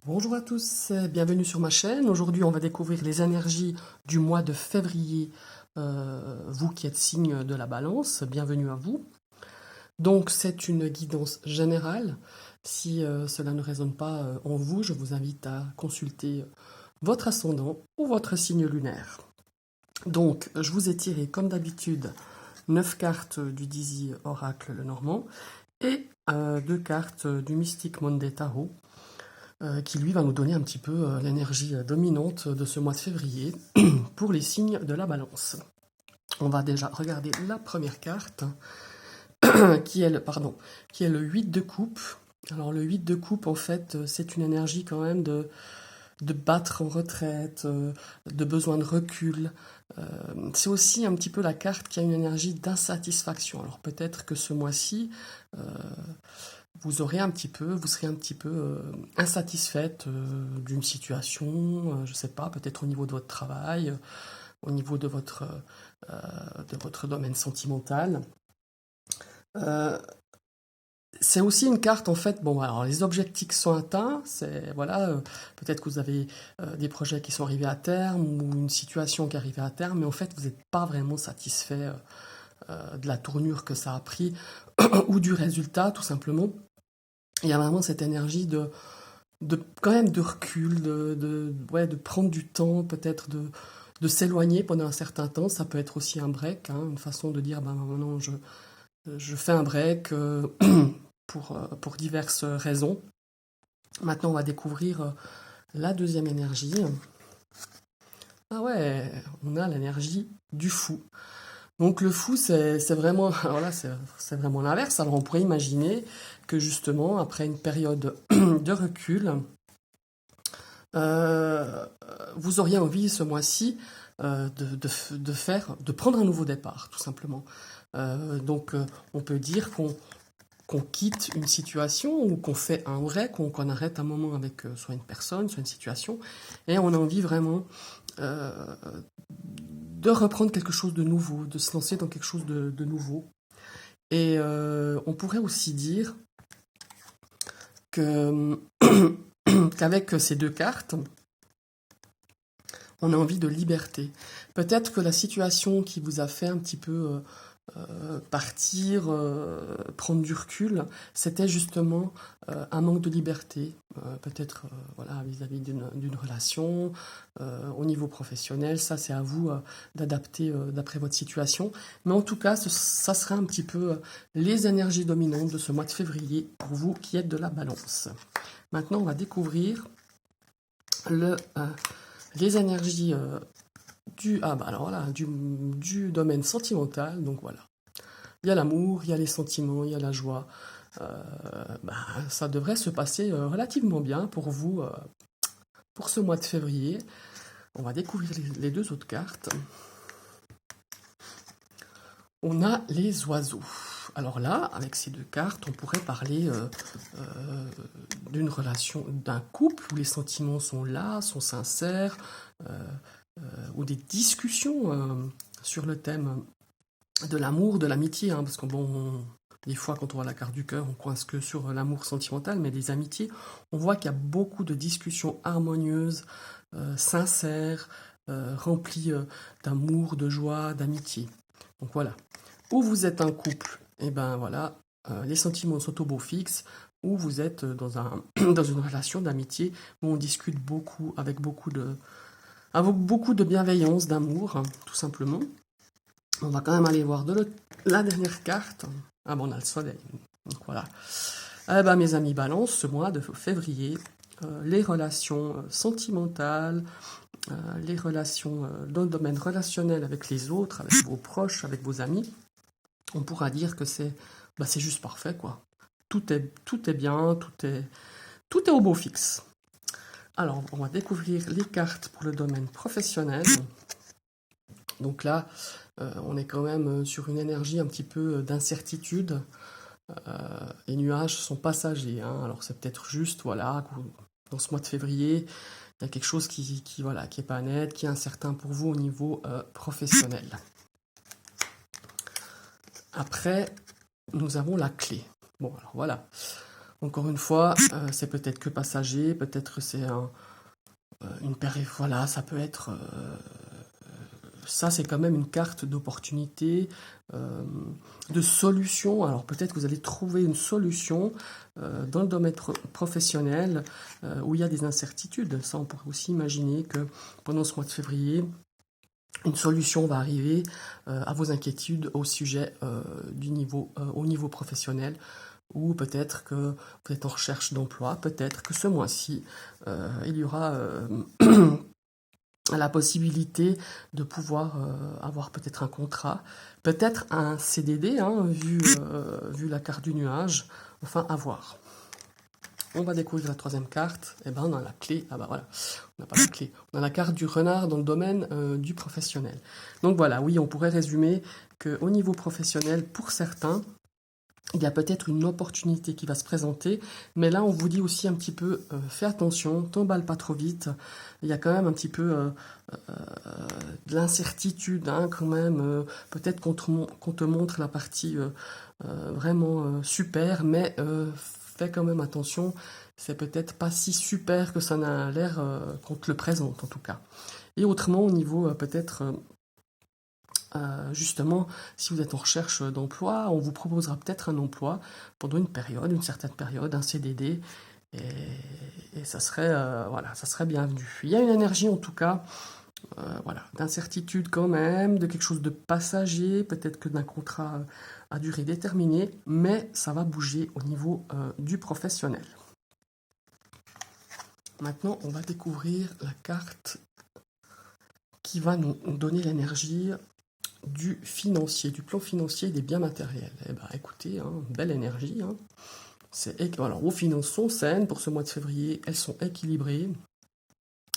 Bonjour à tous, bienvenue sur ma chaîne. Aujourd'hui, on va découvrir les énergies du mois de février. Vous qui êtes signe de la Balance, bienvenue à vous. Donc, c'est une guidance générale. Si cela ne résonne pas en vous, je vous invite à consulter votre ascendant ou votre signe lunaire. Donc, je vous ai tiré, comme d'habitude, 9 cartes du Dizzy Oracle le Normand et 2 cartes du Mystic Monday Tarot. Qui lui va nous donner un petit peu l'énergie dominante de ce mois de février pour les signes de la Balance. On va déjà regarder la première carte, qui est le 8 de coupe. Alors le 8 de coupe, en fait, c'est une énergie quand même de battre en retraite, de besoin de recul. C'est aussi un petit peu la carte qui a une énergie d'insatisfaction. Alors peut-être que ce mois-ci, vous serez un petit peu insatisfaite d'une situation, je ne sais pas, peut-être au niveau de votre travail, au niveau de votre domaine sentimental. C'est aussi une carte, en fait, bon, alors les objectifs sont atteints, voilà, peut-être que vous avez des projets qui sont arrivés à terme, ou une situation qui est arrivée à terme, mais en fait, vous n'êtes pas vraiment satisfait de la tournure que ça a pris, ou du résultat, tout simplement. Il y a vraiment cette énergie quand même de recul, de prendre du temps, peut-être de s'éloigner pendant un certain temps. Ça peut être aussi un break, hein, une façon de dire, ben maintenant je fais un break pour diverses raisons. Maintenant, on va découvrir la deuxième énergie. Ah ouais, on a l'énergie du fou. Donc le fou, c'est vraiment, alors là, c'est vraiment l'inverse. Alors on pourrait imaginer que justement, après une période de recul, vous auriez envie ce mois-ci de prendre un nouveau départ, tout simplement. Donc on peut dire qu'on quitte une situation ou qu'on fait un break, qu'on arrête un moment avec soit une personne, soit une situation, et on a envie vraiment de reprendre quelque chose de nouveau, de se lancer dans quelque chose de nouveau. Et on pourrait aussi dire que qu'avec ces deux cartes, on a envie de liberté. Peut-être que la situation qui vous a fait un petit peu partir, prendre du recul, c'était justement un manque de liberté, peut-être voilà, vis-à-vis d'une relation, au niveau professionnel, ça c'est à vous d'adapter d'après votre situation. Mais en tout cas, ça sera un petit peu les énergies dominantes de ce mois de février pour vous qui êtes de la Balance. Maintenant, on va découvrir les énergies du domaine sentimental. Donc voilà, il y a l'amour, il y a les sentiments, il y a la joie. Ça devrait se passer relativement bien pour vous pour ce mois de février. On va découvrir les deux autres cartes. On a les oiseaux. Alors là, avec ces deux cartes, on pourrait parler d'une relation, d'un couple où les sentiments sont là, sont sincères, ou des discussions sur le thème de l'amour, de l'amitié, hein, parce que bon, des fois quand on voit la carte du cœur, on coince que sur l'amour sentimental, mais les amitiés, on voit qu'il y a beaucoup de discussions harmonieuses, sincères, remplies d'amour, de joie, d'amitié. Donc voilà. Ou vous êtes un couple, et ben voilà, les sentiments sont au beau fixe, ou vous êtes dans une relation d'amitié où on discute beaucoup, avec beaucoup de bienveillance, d'amour, hein, tout simplement. On va quand même aller voir la dernière carte. Ah bon, on a le soleil. Donc voilà. Eh ben, mes amis Balance, ce mois de février, les relations sentimentales, les relations dans le domaine relationnel avec les autres, avec vos proches, avec vos amis, on pourra dire que c'est juste parfait, quoi. Tout est bien, tout est au beau fixe. Alors, on va découvrir les cartes pour le domaine professionnel. Donc là, on est quand même sur une énergie un petit peu d'incertitude. Les nuages sont passagers, hein. Alors c'est peut-être juste, voilà, dans ce mois de février, il y a quelque chose qui est pas net, qui est incertain pour vous au niveau professionnel. Après, nous avons la clé. Bon, alors voilà. Encore une fois, c'est peut-être que passager, peut-être que c'est une période, voilà, ça peut être... ça, c'est quand même une carte d'opportunité, euh, de solution. Alors peut-être que vous allez trouver une solution dans le domaine professionnel où il y a des incertitudes. Ça, on pourrait aussi imaginer que pendant ce mois de février, une solution va arriver à vos inquiétudes au sujet au niveau professionnel, ou peut-être que vous êtes en recherche d'emploi, peut-être que ce mois-ci, il y aura la possibilité de pouvoir avoir peut-être un contrat, peut-être un CDD, hein, vu la carte du nuage, enfin à voir. On va découvrir la troisième carte, et ben on a la clé, ah bah voilà, on n'a pas la clé, on a la carte du renard dans le domaine du professionnel. Donc voilà, oui, on pourrait résumer qu'au niveau professionnel, pour certains, il y a peut-être une opportunité qui va se présenter, mais là on vous dit aussi un petit peu, fais attention, t'emballe pas trop vite, il y a quand même un petit peu de l'incertitude, hein, quand même, peut-être qu'on te montre la partie vraiment super, mais fais quand même attention, c'est peut-être pas si super que ça n'a l'air qu'on te le présente en tout cas. Et autrement, au niveau peut-être justement, si vous êtes en recherche d'emploi, on vous proposera peut-être un emploi pendant une période, une certaine période, un CDD, et ça serait, voilà, ça serait bienvenu. Il y a une énergie en tout cas, voilà, d'incertitude quand même, de quelque chose de passager, peut-être que d'un contrat à durée déterminée, mais ça va bouger au niveau du professionnel. Maintenant, on va découvrir la carte qui va nous donner l'énergie du financier, du plan financier et des biens matériels. Eh ben, écoutez, hein, belle énergie. Hein. Alors, vos finances sont saines pour ce mois de février, elles sont équilibrées,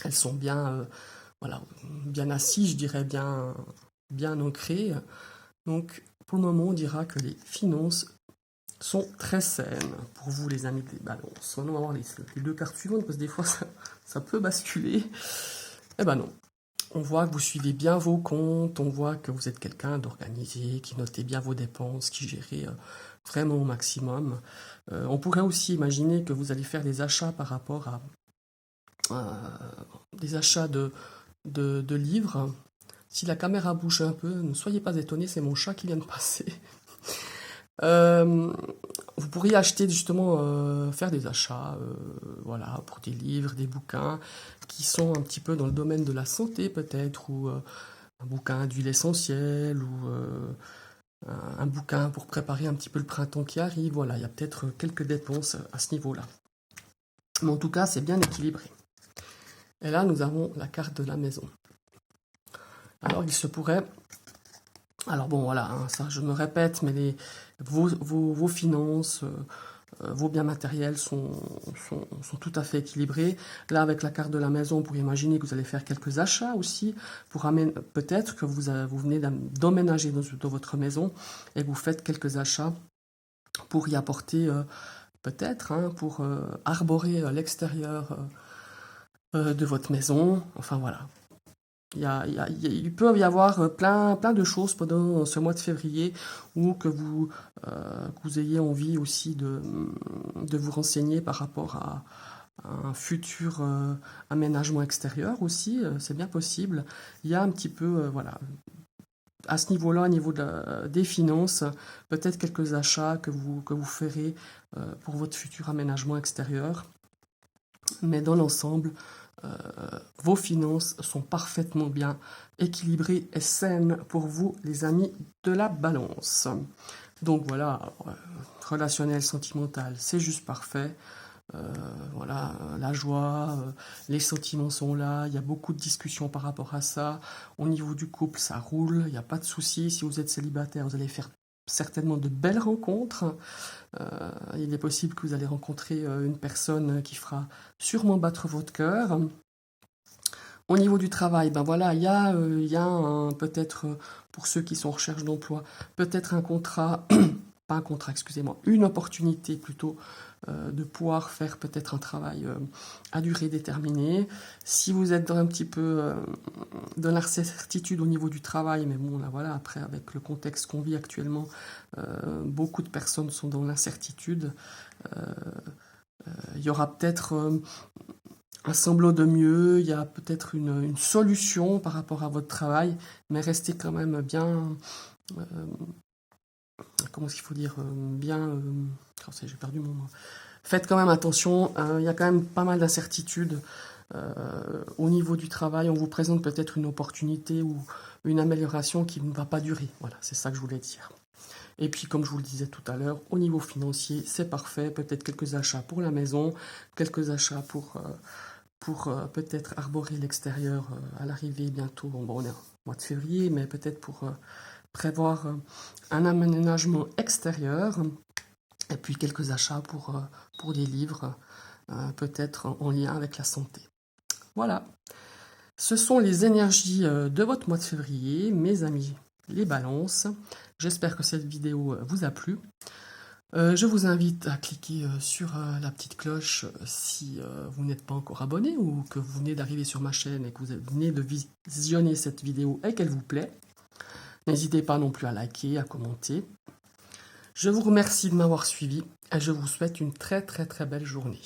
elles sont bien, voilà, bien assises, je dirais, bien ancrées. Donc, pour le moment, on dira que les finances sont très saines pour vous, les amis des balances. On va voir les deux cartes suivantes, parce que des fois, ça peut basculer. Eh ben non. On voit que vous suivez bien vos comptes, on voit que vous êtes quelqu'un d'organisé, qui notait bien vos dépenses, qui gérait vraiment au maximum. On pourrait aussi imaginer que vous allez faire des achats par rapport à des achats de livres. Si la caméra bouge un peu, ne soyez pas étonnés, c'est mon chat qui vient de passer. Euh, Vous pourriez acheter justement, faire des achats, voilà, pour des livres, des bouquins qui sont un petit peu dans le domaine de la santé peut-être, ou un bouquin d'huile essentielle, ou un bouquin pour préparer un petit peu le printemps qui arrive. Voilà, il y a peut-être quelques dépenses à ce niveau-là. Mais en tout cas, c'est bien équilibré. Et là, nous avons la carte de la maison. Alors, il se pourrait... Alors bon, voilà, hein, ça je me répète, mais vos finances, vos biens matériels sont tout à fait équilibrés. Là, avec la carte de la maison, vous imaginer que vous allez faire quelques achats aussi, peut-être que vous venez d'emménager dans votre maison et vous faites quelques achats pour y apporter, peut-être, hein, pour arborer l'extérieur de votre maison. Enfin voilà. Il peut y avoir plein de choses pendant ce mois de février, ou que vous ayez envie aussi de vous renseigner par rapport à un futur aménagement extérieur aussi, c'est bien possible. Il y a un petit peu, voilà, à ce niveau-là, au niveau des finances, peut-être quelques achats que vous ferez pour votre futur aménagement extérieur. Mais dans l'ensemble, vos finances sont parfaitement bien équilibrées et saines pour vous, les amis de la balance. Donc voilà, relationnel, sentimental, c'est juste parfait. Voilà, la joie, les sentiments sont là, il y a beaucoup de discussions par rapport à ça. Au niveau du couple, ça roule, il n'y a pas de souci. Si vous êtes célibataire, vous allez faire certainement de belles rencontres. Il est possible que vous allez rencontrer une personne qui fera sûrement battre votre cœur. Au niveau du travail, ben voilà, il y a peut-être, pour ceux qui sont en recherche d'emploi, peut-être un contrat, pas un contrat, excusez-moi, une opportunité plutôt, de pouvoir faire peut-être un travail à durée déterminée. Si vous êtes dans un petit peu de l'incertitude au niveau du travail, mais bon, là voilà, après, avec le contexte qu'on vit actuellement, beaucoup de personnes sont dans l'incertitude. Il y aura peut-être un semblant de mieux, il y a peut-être une solution par rapport à votre travail, mais restez quand même bien, comment est-ce qu'il faut dire, bien, j'ai perdu mon mot. Faites quand même attention, il y a quand même pas mal d'incertitudes au niveau du travail. On vous présente peut-être une opportunité ou une amélioration qui ne va pas durer. Voilà, c'est ça que je voulais dire. Et puis, comme je vous le disais tout à l'heure, au niveau financier, c'est parfait. Peut-être quelques achats pour la maison, quelques achats pour peut-être arborer l'extérieur à l'arrivée bientôt. Bon, on est au mois de février, mais peut-être pour prévoir un aménagement extérieur. Et puis quelques achats pour des livres, peut-être en lien avec la santé. Voilà. Ce sont les énergies de votre mois de février, mes amis, les balances. J'espère que cette vidéo vous a plu. Je vous invite à cliquer sur la petite cloche si vous n'êtes pas encore abonné ou que vous venez d'arriver sur ma chaîne et que vous venez de visionner cette vidéo et qu'elle vous plaît. N'hésitez pas non plus à liker, à commenter. Je vous remercie de m'avoir suivi et je vous souhaite une très très très belle journée.